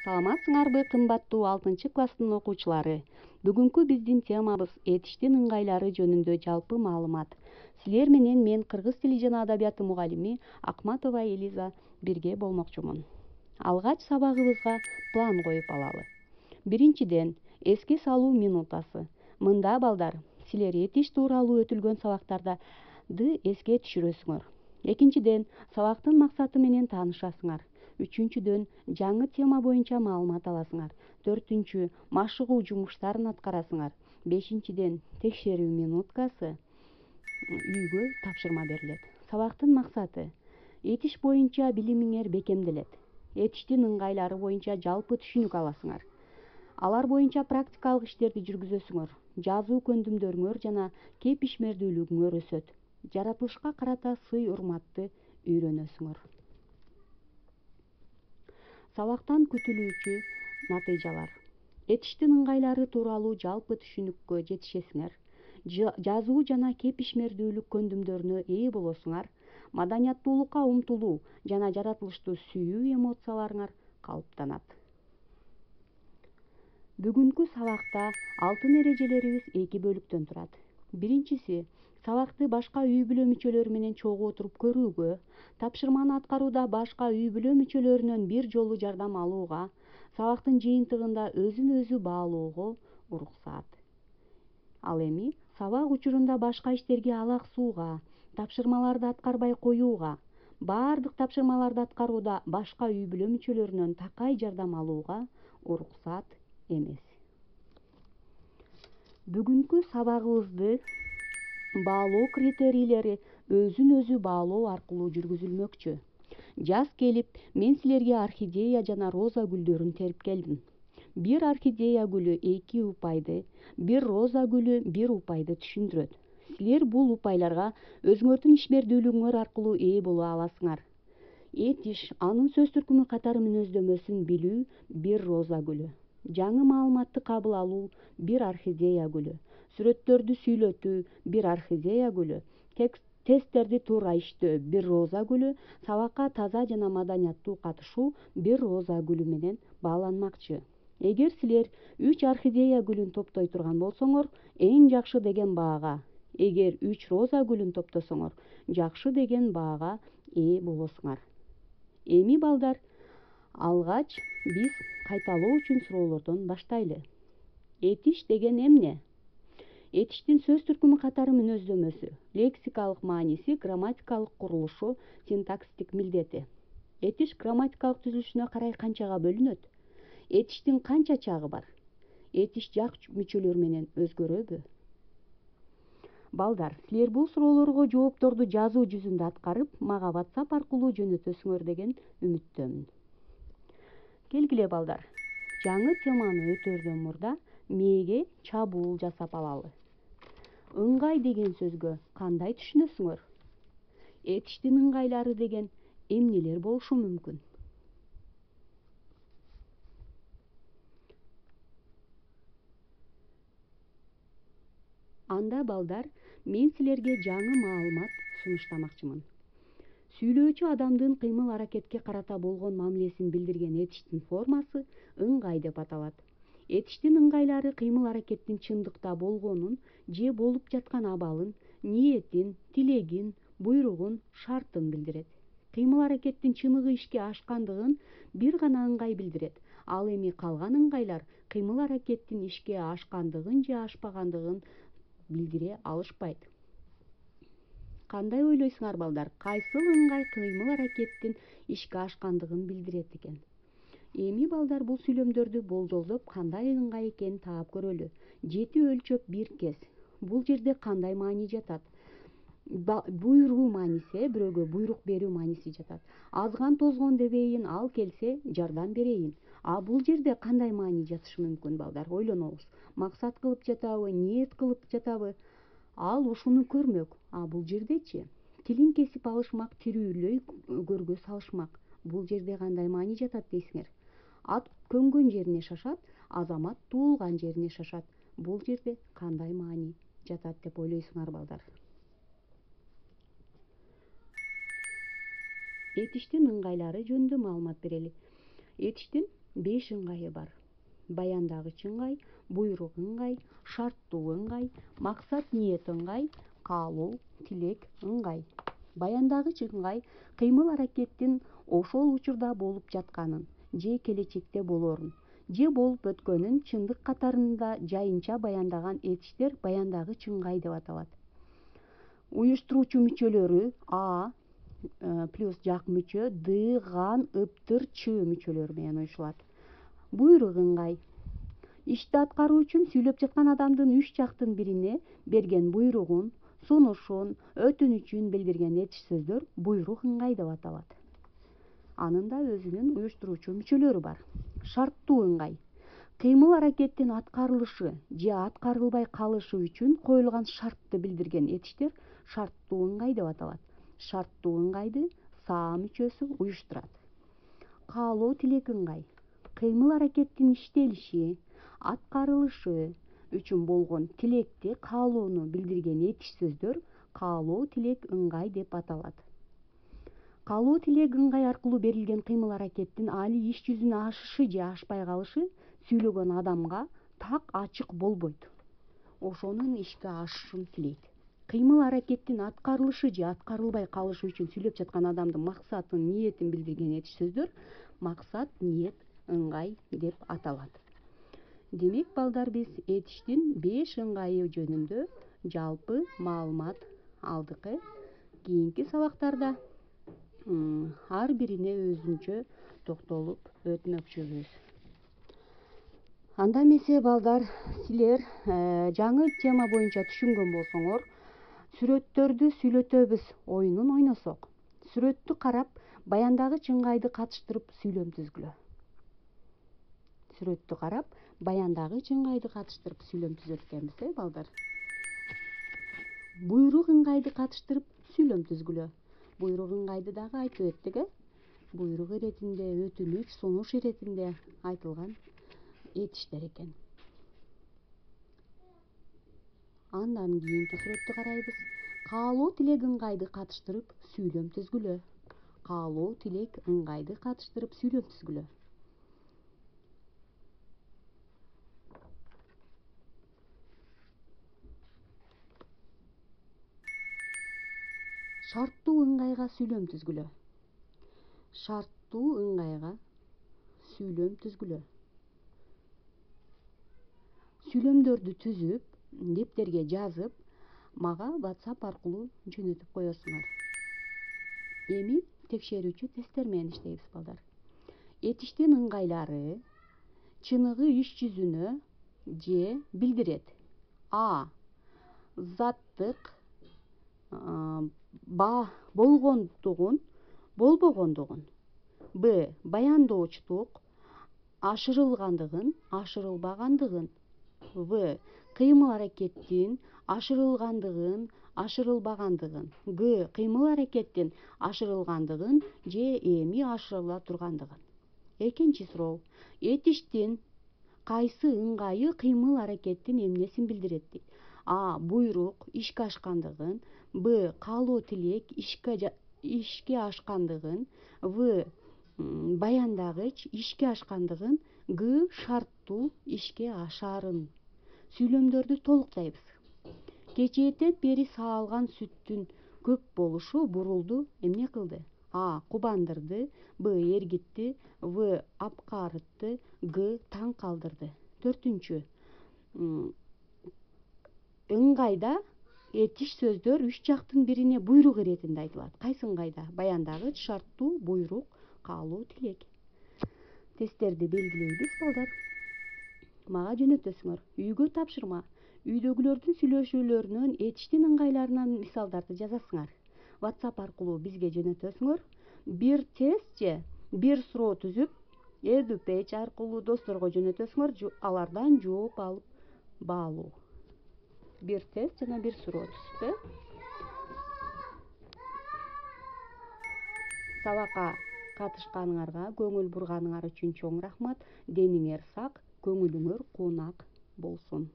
Саламатсыңарбы кымбаттуу 6-класстын окуучулары? Бүгүнкү биздин темабыз этиштин ыңгайлары жөнүндө жалпы маалымат. Силер менен мен кыргыз тили жана адабияты мугалими Акматова Элиза бирге болмокчумун. Алгач сабагыбызга план коюп алалы. Биринчиден, эске салуу минутасы. Мында балдар, силер этиш тууралуу өтүлгөн сабактарды эске түшүрөсүңөр. Экинчиден, сабактын максаты менен таанышасыңар. Үчүнчүдөн, жаңы тема боюнча маалымат аласыңар. Төртүнчү, машыгуу жумуштарын аткарасыңар. Бешинчиден, текшерүү минуткасы үйгө тапшырма берилет. Сабактын максаты: этиш боюнча билимиңер бекемделет. Этиштин ыңгайлары боюнча жалпы түшүнүк аласыңар. Алар боюнча практикалык иштерди жүргүзөсүңөр. Жазуу көндүмдөрүңөр жана кеп ишмердүүлүгүңөр өсөт. Жаратылышка карата сый урматты үйрөнөсүңөр. Сабактан күтүлүүчү натыйжалар. Этиштин ыңгайлары тууралуу жалпы түшүнүккө жетишесиңер. Жазуу жана кеп ишмердүүлүк көндүмдөрүнө ээ болосуңар. Маданияттуулукка умтулуу жана жаратылышты сүйүү эмоцияларыңар калыптанат. Бүгүнкү сабакта алтын эрежелерибиз 2 бөлүктөн турат. Биринчиси, сабакты башка үй бүлө мүчөлөрү менен чогуу отуруп көрүүгө, тапшырманы аткарууда башка үй бүлө мүчөлөрүнөн бир жолу жардам алууга, сабактын жыйынтыгында өзүн өзү баалоого уруксаат. Ал эми сабак учурунда башка иштерге алаксууга, тапшырмаларды аткарбай коюуга, баардык тапшырмаларды аткарууда башка үй бүлө мүчөлөрүнөн такай жардам алууга уруксаат эмес. Бүгүнкү сабагыбызды баалоо критерийлери өзүн өзү баалоо аркылуу жүргүзүлмөкчү. Жаз келип, мен силерге орхидея жана роза гүлдөрүн терип келдим. Бир орхидея гүлү 2 упайды, бир роза гүлү 1 упайды түшүндүрөт. Силер бул упайларга өзүңөрдүн ишмердүүлүгүңөр аркылуу ээ боло аласыңар. Этиш, анын сөз түркүмү катары мүнөздөмөсүн билүү 1 роза гүлү. Жаңы маалыматты кабыл алуу 1 орхидея гүлү. Сүрөттөрдү сүйлөтүү 1 орхидея гүлү. Тесттерди туура иштөө 1 роза гүлү. Сабакка таза жана маданияттуу катышуу 1 роза гүлү менен бааланмакчы. Эгер силер 3 орхидея гүлүн топтой турган болсоңор, эң жакшы деген баага. Эгер 3 роза гүлүн топтосоңор, жакшы деген баага ээ болосуңар. Эми балдар, алгач биз кайталоо үчүн суроолордон баштайлы. Этиш деген эмне? Этиштин сөз түркүмү катары мүнөздөмөсү, лексикалык мааниси, грамматикалык курулушу, синтаксистик милдети. Этиш грамматикалык түзүлүшүнө карай канчага бөлүнөт? Этиштин канча чагы бар? Этиш жак мүчөлөр менен өзгөрөбү? Балдар, силер бул суроолорго жоопторду жазуу жүзүндө аткарып, мага WhatsApp аркылуу жөнөтөсүңөр деген үмүттөмүн. Келгиле балдар, жаңы теманы өтөрдөн мурда мээге чабуул жасап алалы. Ыңгай деген сөзгө кандай түшүнөсүңөр? Этиштин ыңгайлары деген эмнелер болушу мүмкүн? Анда балдар, мен силерге жаңы маалымат сунуштамакчымын. Сүйлөөчү адамдын кыймыл-аракетке карата болгон мамилесин билдирген этиштин формасы ыңгай деп аталат. Этиштин ыңгайлары кыймыл-аракеттин чындыкта болгонун же болуп жаткан абалын, ниетин, тилегин, буйругун, шартын билдирет. Кыймыл-аракеттин чыныгы ишке ашкандыгын бир гана ыңгай билдирет. Ал эми калган ыңгайлар кыймыл-аракеттин ишке ашкандыгын же ашпагандыгын билдире алышпайт. Кандай ойлойсуңар балдар? Кайсыл ыңгай кыймыл-аракеттин ишке ашкандыгын билдирет экен? Эми балдар, бул сүйлөмдөрдү болжолдоп кандай ыңгай экенин таап көрөлү. 7 өлчөп 1 кес. Бул жерде кандай маани жатат? Буйруу мааниси, бирөөгө буйрук берүү мааниси жатат. Азган тозгон дебейин, ал келсе жардам берейин. А бул жерде кандай маани жатышы мүмкүн балдар? Ойлонобуз. Максат кылып жатабы, ниет кылып жатабы? Ал ушуну көрмөк. А бул жердечи? Тилин кесип алышмак, тирүүлөй көргө салышмак. Бул жерде кандай маани жатат дейсиңер? Ат көнгөн жерине шашат, азамат туулган жерине шашат. Бул жерде кандай маани жатат деп ойлойсуңар балдар? Этиштин ыңгайлары жөнүндө маалымат берели. Этиштин 5 ыңгайы бар: баяндагыч ыңгай, буйрук ыңгай, шарттуу ыңгай, максат ниет ыңгай, каалоо тилек ыңгай. Баяндагыч ыңгай кыймыл аракеттин ошол учурда болуп жатканын же келечекте болорун же болуп өткөнүн чындык катарында жайынча баяндаган этиштер баяндагыч ыңгай деп аталат. Уюштуруучу мүчөлөрү А плюс жак мүчө, Д, ган, ыптыр, Ч мүчөлөрү менен уюшулат. Буйрук ыңгай ишти аткаруу үчүн сүйлөп жаткан адамдын үч жактын бирине берген буйругун, сунушун, өтүнүчүн билдирген этиш сөздөр буйрук ыңгай деп аталат. Анын да өзүнүн уюштуруучу мүчөлөрү бар. Шарттуу ыңгай кыймыл аракеттин аткарылышы же аткарылбай калышы үчүн коюлган шартты билдирген этиштер шарттуу ыңгай деп аталат. Шарттуу ыңгайды саа мүчөсү уюштурат. Каалоо тилек ыңгай кыймыл аракеттин иштелиши, аткарылышы үчүн болгон тилекти, каалоону билдирген этиш сөздөр каалоо тилек ыңгай деп аталат. Каалоо тилек ыңгай аркылуу берилген кыймыл аракеттин али иш жүзүнө ашышы же ашпай калышы сүйлөгөн адамга так ачык болбойт. Ошонун ишке ашышын тилейт. Кыймыл аракеттин аткарылышы же аткарылбай калышы үчүн сүйлөп жаткан адамдын максатын, ниетин билдирген этиш сөздөр максат, ниет ыңгай деп аталат. Демек балдар, биз этиштин 5 ыңгайы жөнүндө жалпы маалымат алдык. Кийинки сабактарда ар бирине өзүнчө токтолуп өтмөкчүбүз. Анда эмесе балдар, силер жаңы тема боюнча түшүнгөн болсоңор, сүрөттөрдү сүйлөтөбүз оюнун ойносок. Сүрөттү карап, баяндагыч ыңгайды катыштырып сүйлөм түзгүлө. Сүрөттү карап, баяндагыч ыңгайды катыштырып сүйлөм түзөт экенбиз, балдар. Буйрук ыңгайды катыштырып сүйлөм түзгүлө. Буйрук ыңгайды дагы айтып өттүк. Буйрук иретинде, өтүнүч, сунуш иретинде айтылган этиштер экен. Андан кийинки сүрөттү карайбыз. Каалоо тилек ыңгайды катыштырып сүйлөм түзгүлө. Каалоо тилек ыңгайды катыштырып сүйлөм түзгүлө. Шарттуу ыңгайга сүйлөм түзгүлө. Шарттуу ыңгайга сүйлөм түзгүлө. Сүйлөмдөрдү түзүп, дептерге жазып, мага WhatsApp аркылуу жөнөтүп коесуңар. Эми текшерүүчү тесттер менен иштейбиз, балдар. Этиштин ыңгайлары чыныгы иш жүзүнө же билдирет: А. Заттык болгондугун, болбогондугун. Б. Баяндоочтук ашырылгандыгын, ашырылбагандыгын. В. Кыймыл аракеттин ашырылгандыгын, ашырылбагандыгын. Г. Кыймыл аракеттин ашырылгандыгын же эми ашырыла тургандыгын. Экинчи суроо. Этиштин кайсы ыңгайы кыймыл аракеттин эмнесин билдирет дейт? А. Буйрук ишке ашкандыгын. Б. Каалоо тилек ишке ашкандыгын. В. Баяндагыч ишке ашкандыгын. Г. Шарттуу ишке ашаарын. Сүйлөмдөрдү толуктайбыз. Кечээттен бери саалган сүттүн көп болушу бурулду эмне кылды? А. Кубандырды. Б. Эргитти. В. Апкаарытты. Г. Таң калтырды. Төртүнчү. Ыңгайда этиш сөздөр үч жактын бирине буйрук иретинде айтылат. Кайсы ыңгайда? Баяндагыч, шарттуу, буйрук, каалоо тилек. Тесттерди белгилейбиз, балдар. Мага жөнөтөсүңөр. Үйгө тапшырма. Үйдөгүлөрдүн сүйлөшүүлөрүнөн этиштин ыңгайларынан мисалдарды жазасыңар. WhatsApp аркылуу бизге жөнөтөсүңөр. Бир тест же бир суроо түзүп, EduPage аркылуу досторго жөнөтөсүңөр, алардан жооп алып баалуу. Бир тест жана бир суроо түзүп, сабакка катышканыңарга, көңүл бурганыңар үчүн чоң рахмат. Дениңер сак, көңүлүңөр кунак болсун.